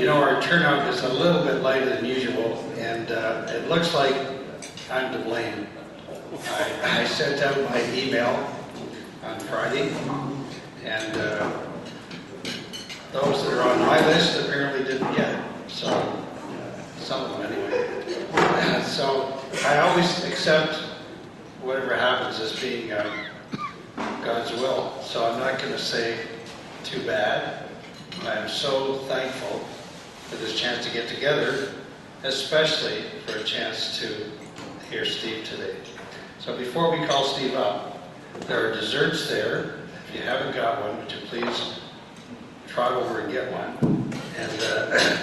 our turnout is a little bit lighter than usual, and it looks like I'm to blame. I sent out my email on Friday, and those that are on my list apparently didn't get it. So, some of them anyway. So, I always accept whatever happens as being God's will. So I'm not going to say too bad. I am so thankful for this chance to get together, especially for a chance to hear Steve today. So before we call Steve up, there are desserts there. If you haven't got one, would you please trot over and get one. And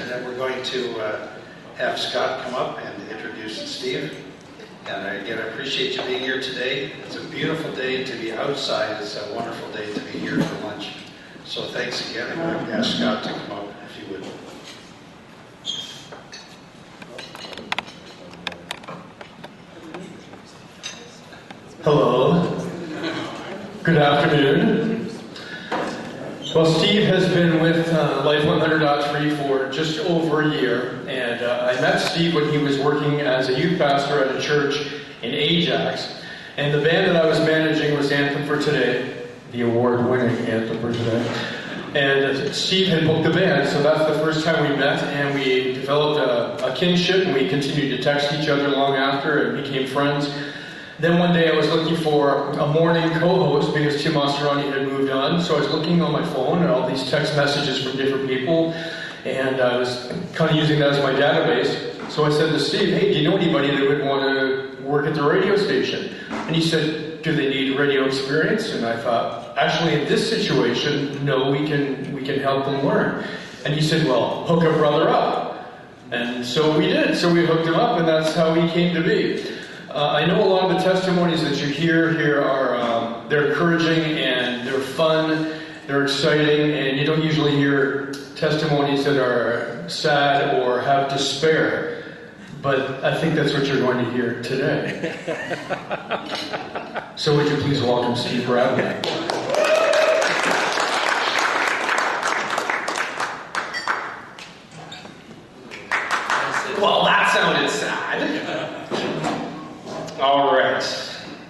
then we're going to have Scott come up and introduce Steve. And again, I appreciate you being here today. It's a beautiful day to be outside. It's a wonderful day to be here for lunch. So thanks again. I'm going to ask Scott to come up, if you would. Hello. Good afternoon. Well, Steve has been with Life 100.3 for just over a year, and I met Steve when he was working as a youth pastor at a church in Ajax, and the band that I was managing was Anthem for Today, the award-winning Anthem for Today, and Steve had booked the band, so that's the first time we met, and we developed a kinship, and we continued to text each other long after and became friends. Then one day I was looking for a morning co-host because Tim Osterani had moved on. So I was looking on my phone at all these text messages from different people, and I was kind of using that as my database. So I said to Steve, hey, do you know anybody that would want to work at the radio station? And he said, do they need radio experience? And I thought, actually in this situation, no, we can help them learn. And he said, well, hook a brother up. And so we did. So we hooked him up, and that's how he came to be. I know a lot of the testimonies that you hear here are they're encouraging and they're fun, they're exciting, and you don't usually hear testimonies that are sad or have despair. But I think that's what you're going to hear today. So would you please welcome Steve Bradley? Well, that sounded sad. All right.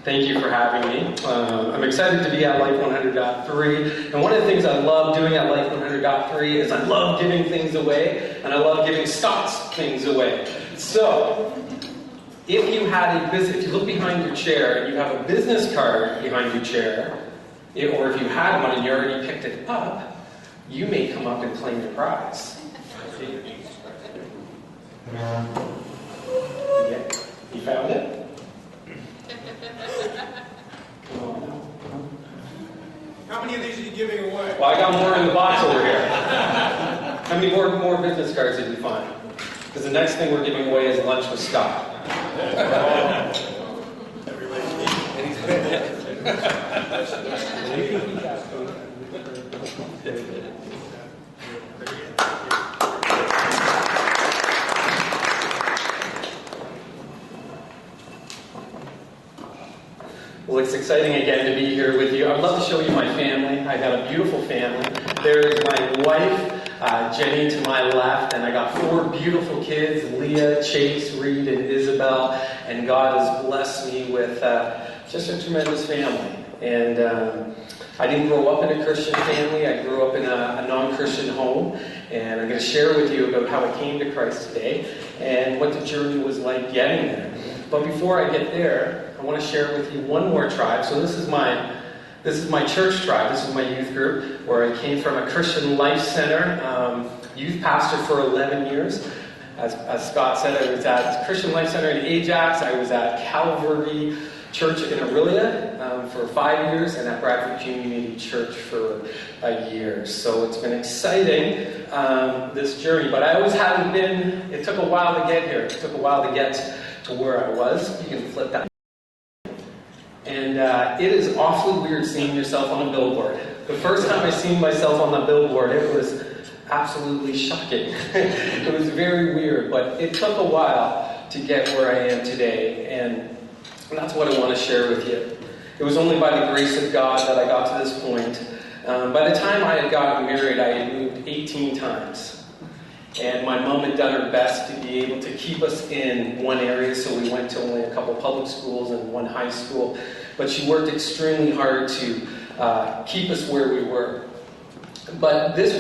Thank you for having me. I'm excited to be at Life 100.3. And one of the things I love doing at Life 100.3 is I love giving things away, and I love giving Scott's things away. So, if you look behind your chair and you have a business card behind your chair, or if you had one and you already picked it up, you may come up and claim your prize. Yeah, you found it? How many of these are you giving away? Well, I got more in the box over here. How many more business cards did you find? Because the next thing we're giving away is lunch with Scott. Well, it's exciting again to be here with you. I'd love to show you my family. I got a beautiful family. There's my wife, Jenny, to my left, and I got 4 beautiful kids, Leah, Chase, Reed, and Isabel. And God has blessed me with just a tremendous family. And I didn't grow up in a Christian family. I grew up in a non-Christian home. And I'm going to share with you about how I came to Christ today and what the journey was like getting there. But before I get there, I want to share with you one more tribe. So this is my church tribe. This is my youth group where I came from, a Christian Life Center, youth pastor for 11 years. As Scott said, I was at Christian Life Center in Ajax. I was at Calvary Church in Aurelia for 5 years, and at Bradford Community Church for a year. So it's been exciting, this journey. But I always haven't been, it took a while to get here. It took a while to get to where I was. You can flip that. And it is awfully weird seeing yourself on a billboard. The first time I seen myself on the billboard, it was absolutely shocking. It was very weird, but it took a while to get where I am today, and that's what I want to share with you. It was only by the grace of God that I got to this point. By the time I had gotten married, I had moved 18 times. And my mom had done her best to be able to keep us in one area, so we went to only a couple public schools and one high school. But she worked extremely hard to keep us where we were. But this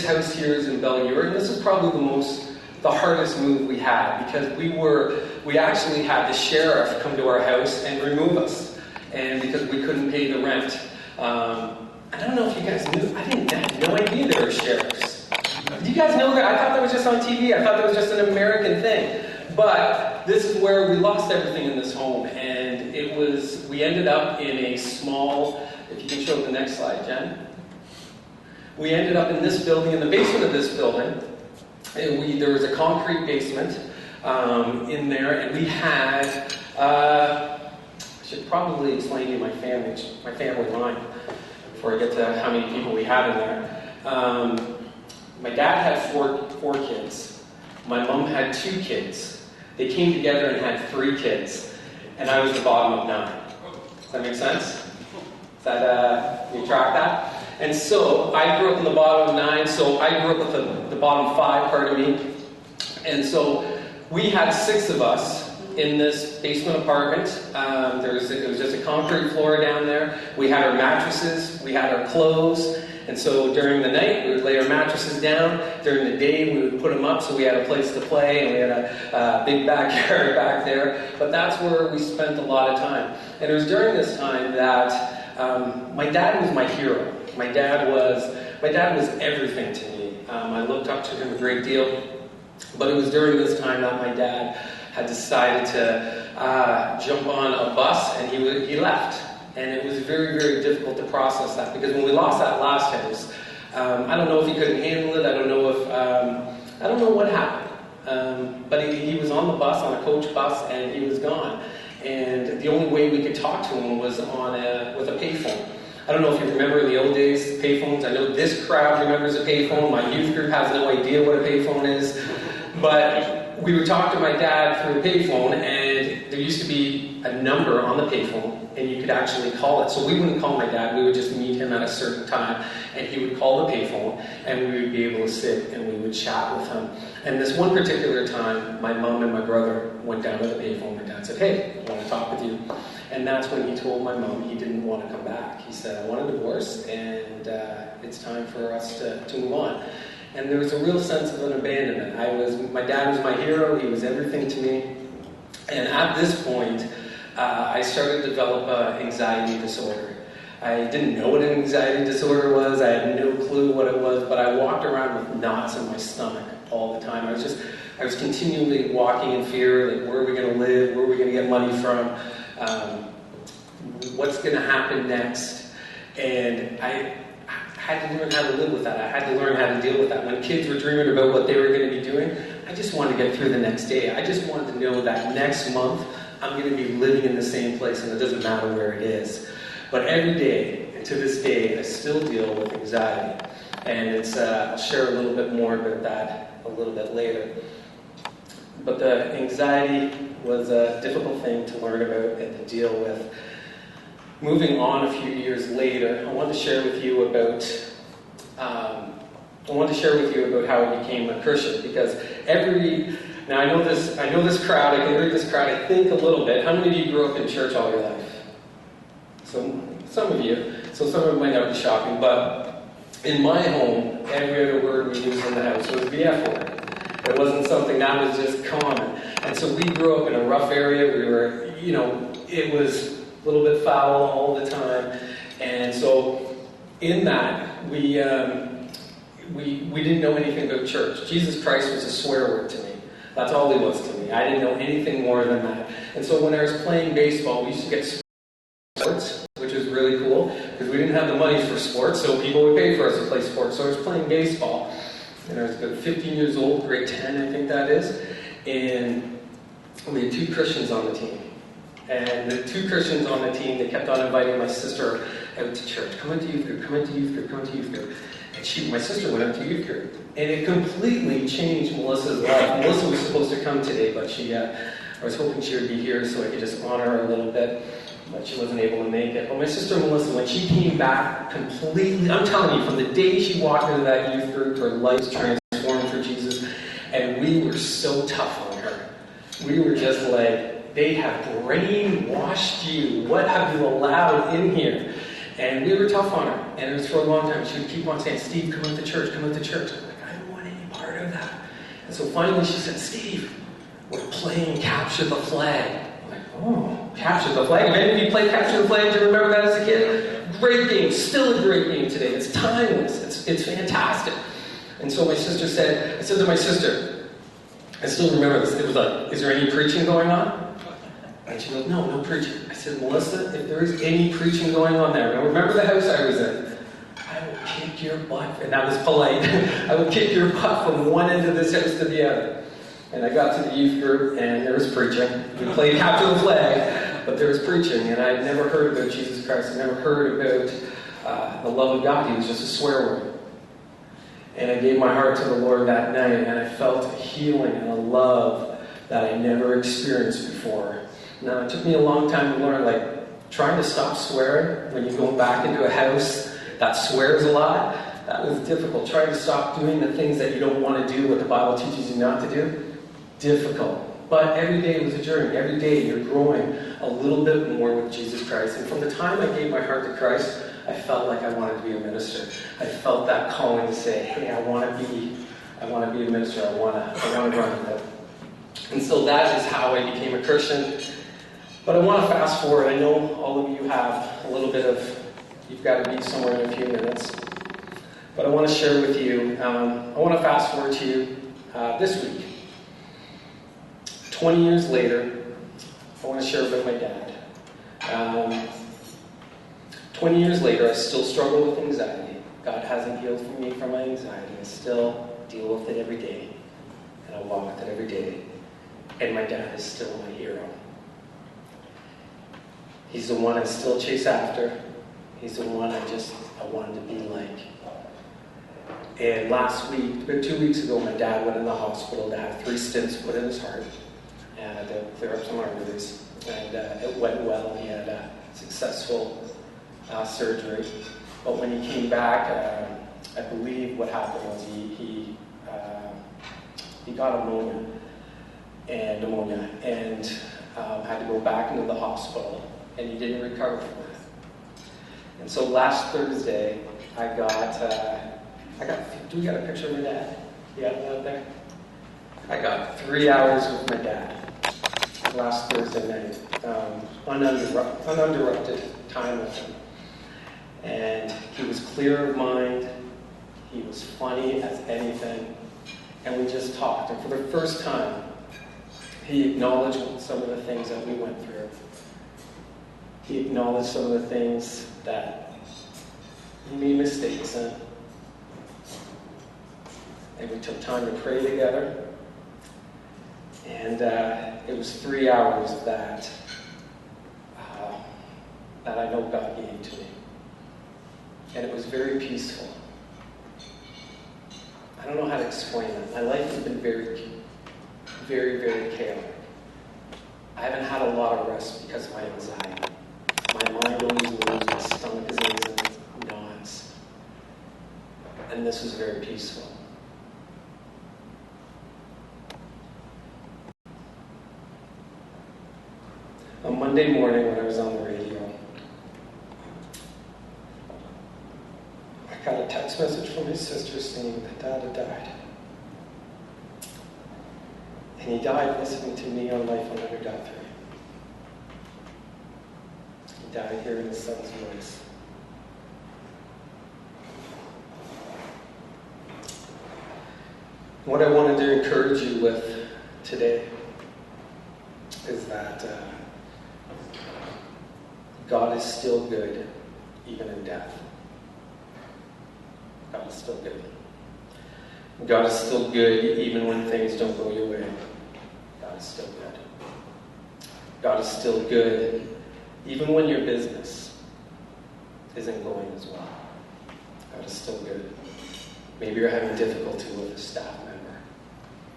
house here is in Bellure, and this is probably the hardest move we had, because we actually had the sheriff come to our house and remove us, and because we couldn't pay the rent. I don't know if you guys knew, I had no idea there were sheriffs. Do you guys know that? I thought that was just on TV. I thought that was just an American thing. But this is where we lost everything in this home, and we ended up in a small, if you can show the next slide, Jen. We ended up in this building, in the basement of this building. And there was a concrete basement in there, and we had, I should probably explain to you my family line before I get to how many people we had in there. My dad had four kids. My mom had 2 kids. They came together and had 3 kids, and I was the bottom of 9. Does that make sense? You track that? And so I grew up in the bottom of 9, so I grew up with the bottom 5, pardon me. And so we had 6 of us in this basement apartment. It was just a concrete floor down there. We had our mattresses, we had our clothes, and so during the night we would lay our mattresses down. During the day we would put them up so we had a place to play, and we had a big backyard back there. But that's where we spent a lot of time. And it was during this time that my dad was my hero. My dad was everything to me. I looked up to him a great deal. But it was during this time that my dad had decided to jump on a bus, and he left. And it was very, very difficult to process that, because when we lost that last house, I don't know if he couldn't handle it. I don't know what happened. But he was on the bus, on a coach bus, and he was gone. And the only way we could talk to him was with a payphone. I don't know if you remember in the old days, payphones. I know this crowd remembers a payphone. My youth group has no idea what a payphone is. But we would talk to my dad through a payphone, and there used to be a number on the payphone, and you could actually call it. So we wouldn't call my dad. We would just meet him at a certain time, and he would call the payphone, and we would be able to sit and we would chat with him. And this one particular time, my mom and my brother went down to the payphone. My dad said, "Hey, I want to talk with you." And that's when he told my mom he didn't want to come back. He said, "I want a divorce, and it's time for us to move on." And there was a real sense of an abandonment. My dad was my hero. He was everything to me. And at this point, I started to develop an anxiety disorder. I didn't know what an anxiety disorder was. I had no clue what it was, but I walked around with knots in my stomach all the time. I was continually walking in fear, like, where are we going to live? Where are we going to get money from? What's going to happen next? And I had to learn how to live with that. I had to learn how to deal with that. When kids were dreaming about what they were going to be doing, I just wanted to get through the next day. I just wanted to know that next month I'm going to be living in the same place, and it doesn't matter where it is. But every day, and to this day, I still deal with anxiety. And I'll share a little bit more about that a little bit later. But the anxiety was a difficult thing to learn about and to deal with. Moving on a few years later, I want to share with you about how I became a Christian, because now I know this crowd, I can read this crowd, I think a little bit. How many of you grew up in church all your life? So some of you. So some of it might not be shocking, but in my home, every other word we used in the house was the F word. It wasn't something that was just common. And so we grew up in a rough area. It was a little bit foul all the time. And so in that, we didn't know anything about church. Jesus Christ was a swear word to me. That's all he was to me. I didn't know anything more than that. And so when I was playing baseball, we used to get sports, which was really cool, because we didn't have the money for sports, so people would pay for us to play sports. So I was playing baseball, and I was about 15 years old, grade 10, I think that is, and we had 2 Christians on the team. And the 2 Christians on the team, they kept on inviting my sister out to church. Come into youth group, come into youth group, come into youth group. And my sister went out to youth group. And it completely changed Melissa's life. Melissa was supposed to come today, but I was hoping she would be here so I could just honor her a little bit. But she wasn't able to make it. But my sister Melissa, when she came back completely, I'm telling you, from the day she walked into that youth group, her life was transformed. we were so tough on her. We were just like, they have brainwashed you. What have you allowed in here? And we were tough on her. And it was for a long time. She would keep on saying, Steve, come with the church, come with the church. I'm like, I don't want any part of that. And so finally she said, Steve, we're playing Capture the Flag. I'm like, oh, Capture the Flag? Have any of you played Capture the Flag? Do you remember that as a kid? Great game, still a great game today. It's timeless, it's fantastic. And so my sister said, I said to my sister, I still remember this, it was like, is there any preaching going on? And she goes, no preaching. I said, Melissa, if there is any preaching going on there, now remember the house I was in, I will kick your butt, and that was polite, I will kick your butt from one end of this house to the other. And I got to the youth group, and there was preaching. We played Capture the Flag, but there was preaching, and I'd never heard about Jesus Christ. I never heard about the love of God. He was just a swear word. And I gave my heart to the Lord that night, and I felt a healing and a love that I never experienced before. Now, it took me a long time to learn, like, trying to stop swearing when you go back into a house that swears a lot. That was difficult. Trying to stop doing the things that you don't want to do, what the Bible teaches you not to do. Difficult. But every day was a journey. Every day you're growing a little bit more with Jesus Christ. And from the time I gave my heart to Christ, I felt like I wanted to be a minister. I felt that calling to say, hey, I want to be a minister. I want to run with it. And so that is how I became a Christian. But I want to fast forward. I know all of you have a little bit of, you've got to be somewhere in a few minutes. But I want to share with you, I want to fast forward to you this week. 20 years later, I want to share about my dad. 20 years later, I still struggle with anxiety. God hasn't healed me from my anxiety. I still deal with it every day. And I walk with it every day. And my dad is still my hero. He's the one I still chase after. He's the one I wanted to be like. And last week, about 2 weeks ago, my dad went in the hospital to have 3 stents put in his heart and to clear up some arteries. And it went well. He had a successful surgery. But when he came back, I believe what happened was he got pneumonia and had to go back into the hospital, and he didn't recover from it. And so last Thursday, I got. Do we got a picture of my dad? Yeah, out there. I got 3 hours with my dad last Thursday night, uninterrupted time with him. And he was clear of mind. He was funny as anything. And we just talked. And for the first time, he acknowledged some of the things that we went through. He acknowledged some of the things that he made mistakes in. And we took time to pray together. And it was 3 hours that I know God gave to me. And it was very peaceful. I don't know how to explain it. My life has been very, very, very chaotic. I haven't had a lot of rest because of my anxiety. My mind always moves, my stomach is always in knots. And this was very peaceful. On Monday morning when I was on the radio, I got a text message from his sister saying that Dad had died. And he died listening to me on Life 100.3. He died hearing his son's voice. What I wanted to encourage you with today is that God is still good, even in death. God is still good. God is still good, even when things don't go your way. God is still good. God is still good, even when your business isn't going as well. God is still good. Maybe you're having difficulty with a staff member.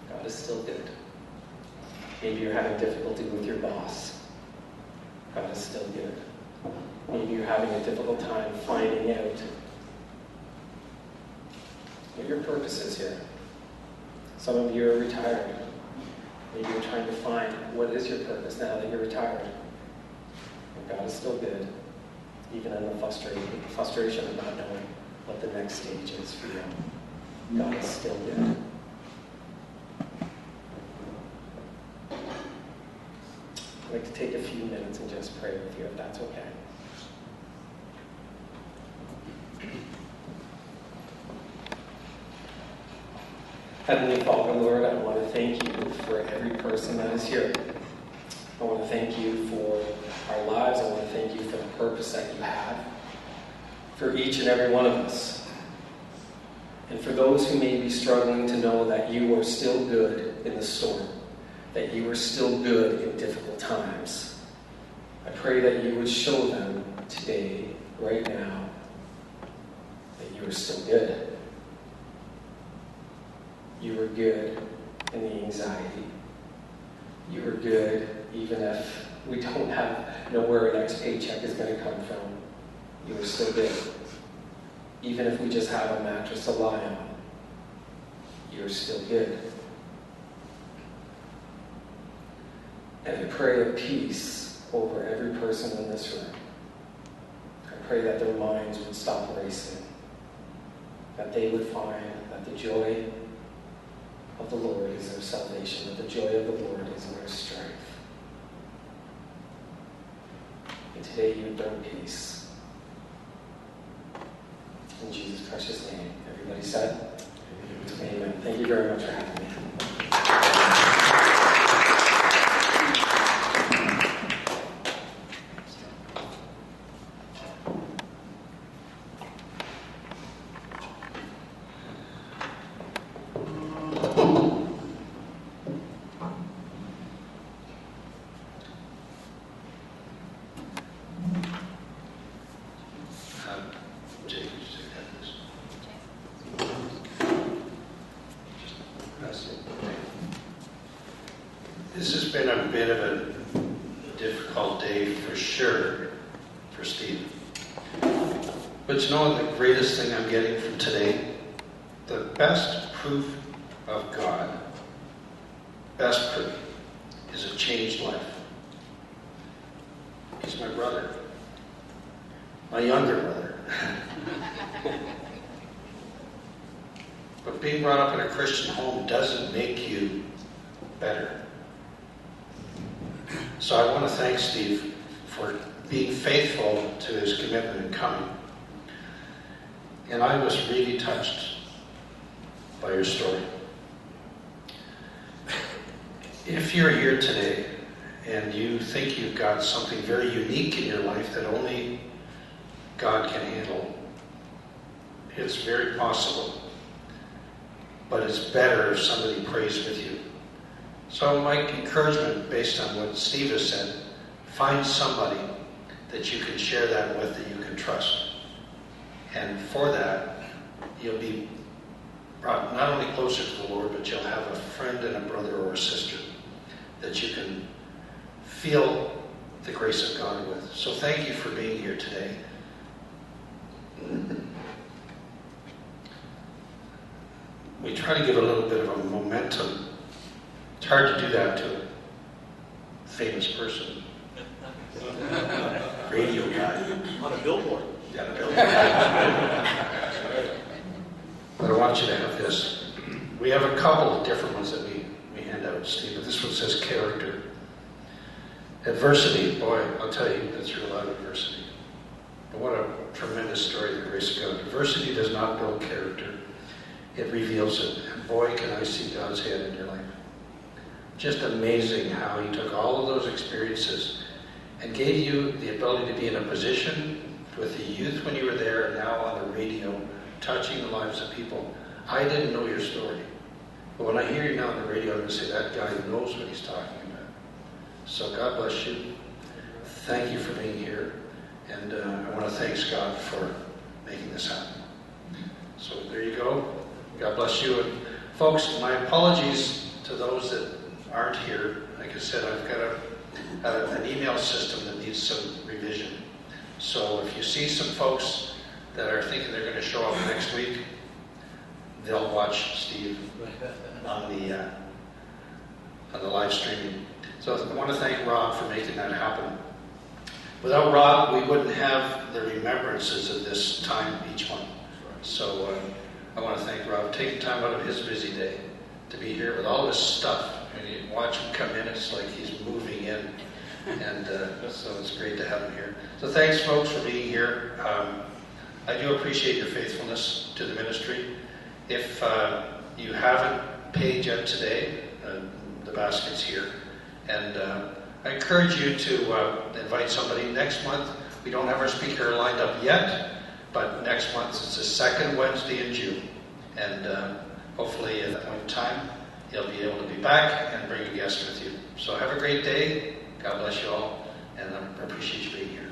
God is still good. Maybe you're having difficulty with your boss. God is still good. Maybe you're having a difficult time finding out what your purpose is here. Some of you are retired. Maybe you're trying to find what is your purpose now that you're retired. And God is still good, even in the frustration of not knowing what the next stage is for you. God is still good. I'd like to take a few minutes and just pray with you, if that's okay. Heavenly Father, Lord, I want to thank you for every person that is here. I want to thank you for our lives. I want to thank you for the purpose that you have for each and every one of us. And for those who may be struggling to know that you are still good in the storm, that you are still good in difficult times, I pray that you would show them today, right now, that you are still good. You are good in the anxiety. You are good even if we don't know where our next paycheck is going to come from. You are still good. Even if we just have a mattress to lie on, you are still good. And I pray a peace over every person in this room. I pray that their minds would stop racing, that they would find that the joy of the Lord is their salvation, that the joy of the Lord is their strength. And today you bring peace. In Jesus' precious name. Everybody said? Amen. Thank you very much for having me. This has been a bit of a difficult day for sure for Steve. But you know the greatest thing I'm getting from today? The best proof of God, best proof, is a changed life. He's my brother. My younger brother. But being brought up in a Christian home doesn't make you better. So I want to thank Steve for being faithful to his commitment in coming. And I was really touched by your story. If you're here today and you think you've got something very unique in your life that only God can handle, it's very possible. But it's better if somebody prays with you. So my encouragement, based on what Steve has said, find somebody that you can share that with, that you can trust. And for that, you'll be brought not only closer to the Lord, but you'll have a friend and a brother or a sister that you can feel the grace of God with. So thank you for being here today. We try to give a little bit of a momentum. It's hard to do that to a famous person. Radio guy. On a billboard. Yeah, on a billboard. But I want you to have this. We have a couple of different ones that we hand out, Steve. But this one says character. Adversity. Boy, I'll tell you, you've been through a lot of adversity. But what a tremendous story, the grace of God. Adversity does not build character. It reveals it. And boy, can I see God's hand in your life. Just amazing how he took all of those experiences and gave you the ability to be in a position with the youth when you were there and now on the radio, touching the lives of people. I didn't know your story. But when I hear you now on the radio, I'm going to say that guy knows what he's talking about. So God bless you. Thank you for being here. And I want to thank Scott for making this happen. So there you go. God bless you. And folks, my apologies to those that aren't here. Like I said, I've got an email system that needs some revision. So if you see some folks that are thinking they're going to show up next week, they'll watch Steve on the live streaming. So I want to thank Rob for making that happen. Without Rob, we wouldn't have the remembrances of this time each month. So I want to thank Rob for taking time out of his busy day to be here with all this stuff. And you watch him come in, it's like he's moving in. And so it's great to have him here. So thanks, folks, for being here. I do appreciate your faithfulness to the ministry. If you haven't paid yet today, the basket's here. And I encourage you to invite somebody. Next month, we don't have our speaker lined up yet, but next month it's the second Wednesday in June. And hopefully at that point in time, you'll be able to be back and bring a guest with you. So have a great day. God bless you all, and I appreciate you being here.